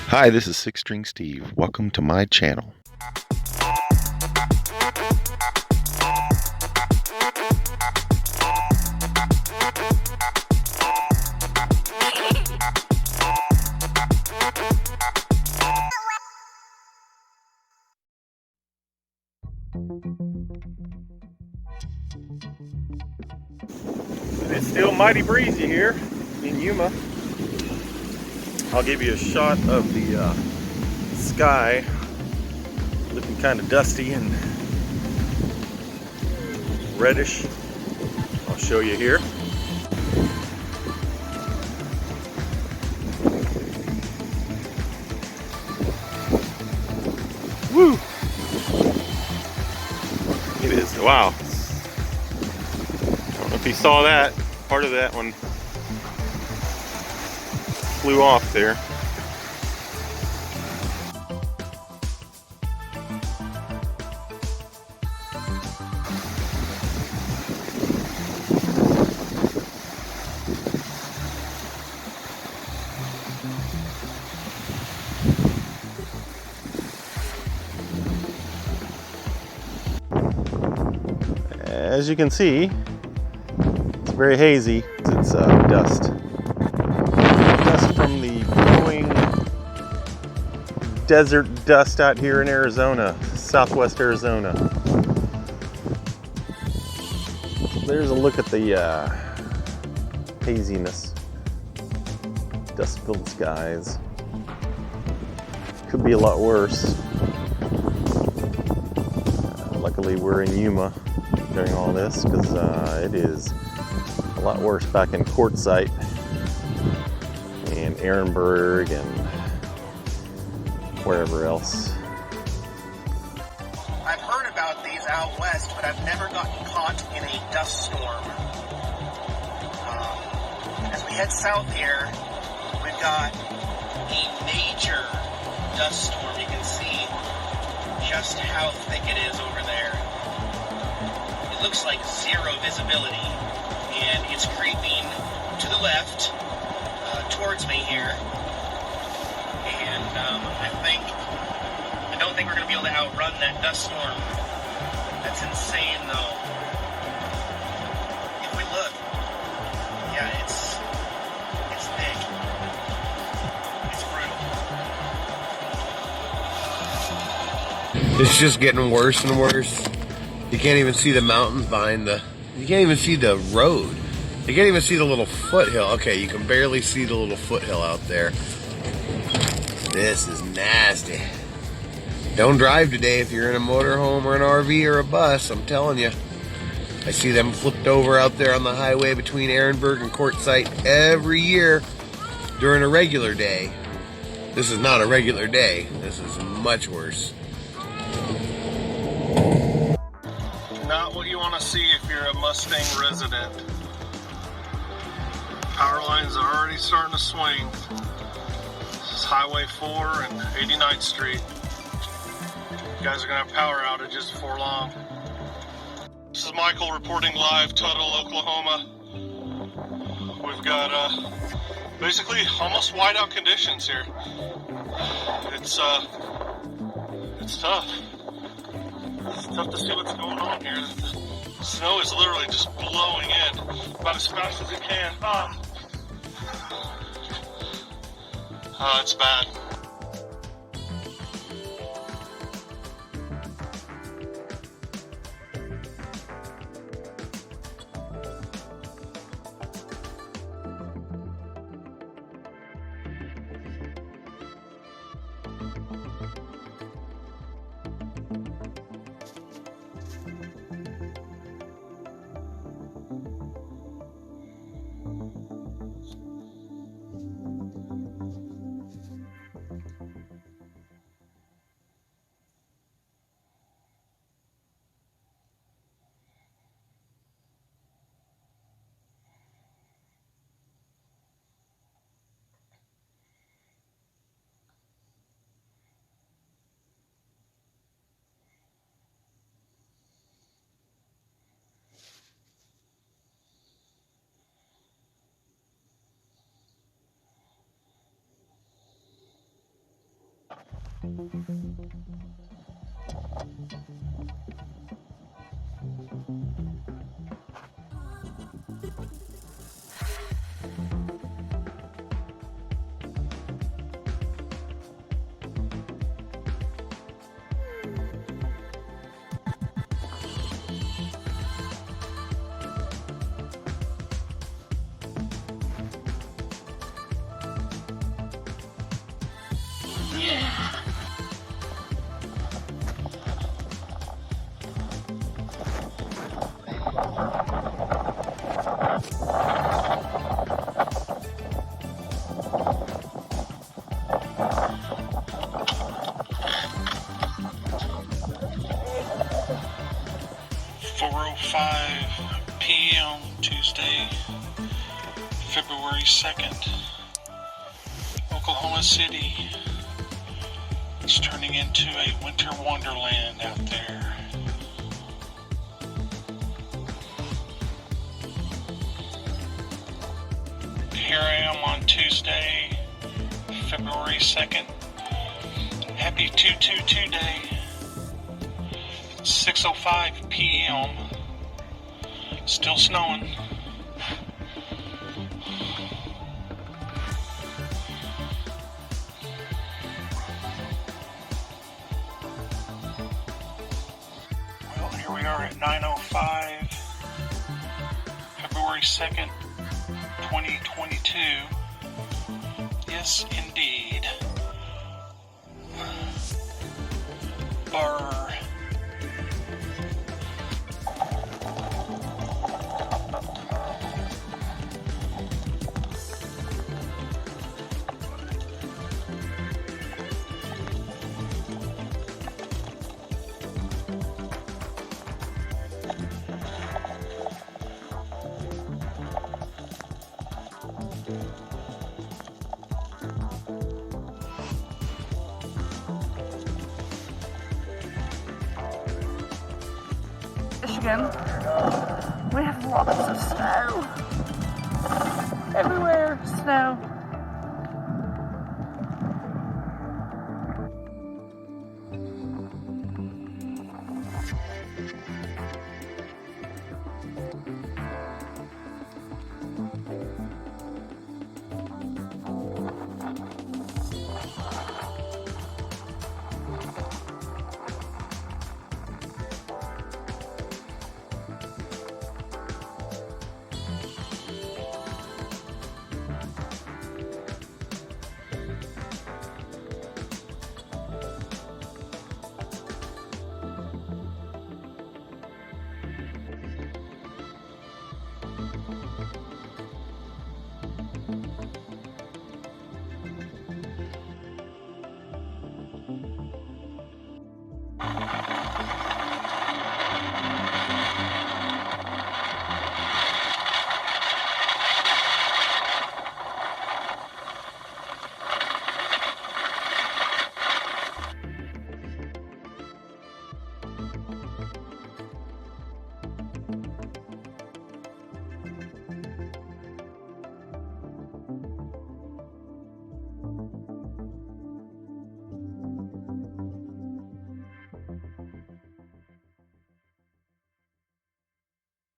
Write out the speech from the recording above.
Hi, this is Six String Steve. Welcome to my channel. It's still mighty breezy here in Yuma. I'll give you a shot of the sky, looking kind of dusty and reddish. I'll show you here. Woo! It is, wow. I don't know if you saw that. Part of that one flew off there. As you can see, it's very hazy. It's dust. Dust from the blowing desert dust out here in Arizona, southwest Arizona. There's a look at the haziness. Dust-filled skies. Could be a lot worse. Luckily we're in Yuma during all this, because it is a lot worse back in Quartzsite and Ehrenberg and wherever else. I've heard about these out west, but I've never gotten caught in a dust storm. As we head south here, we've got a major dust storm. You can see just how thick it is over there. It looks like zero visibility, and it's creeping to the left towards me here. And I don't think we're going to be able to outrun that dust storm. That's insane, though. If we look, yeah, it's thick. It's brutal. It's just getting worse and worse. You can't even see the mountains behind you can't even see the road. You can't even see the little foothill. Okay, you can barely see the little foothill out there. This is nasty. Don't drive today if you're in a motorhome or an RV or a bus, I'm telling you. I see them flipped over out there on the highway between Ehrenberg and Quartzsite every year during a regular day. This is not a regular day. This is much worse. Not what you want to see if you're a Mustang resident. Power lines are already starting to swing. This is Highway 4 and 89th Street. You guys are going to have power outages before long. This is Michael reporting live, Tuttle, Oklahoma. We've got basically almost whiteout conditions here. It's tough. It's tough to see what's going on here. The snow is literally just blowing in about as fast as it can. It's bad. p.m. Tuesday, February 2nd, Oklahoma City. It's turning into a winter wonderland out there. Here I am on Tuesday, February 2nd. Happy 222 Day. 6:05 p.m. Still snowing. Well, here we are at 9:05, February 2nd, 2022. Yes, indeed. Burr. Michigan, we have lots of snow. Everywhere, snow.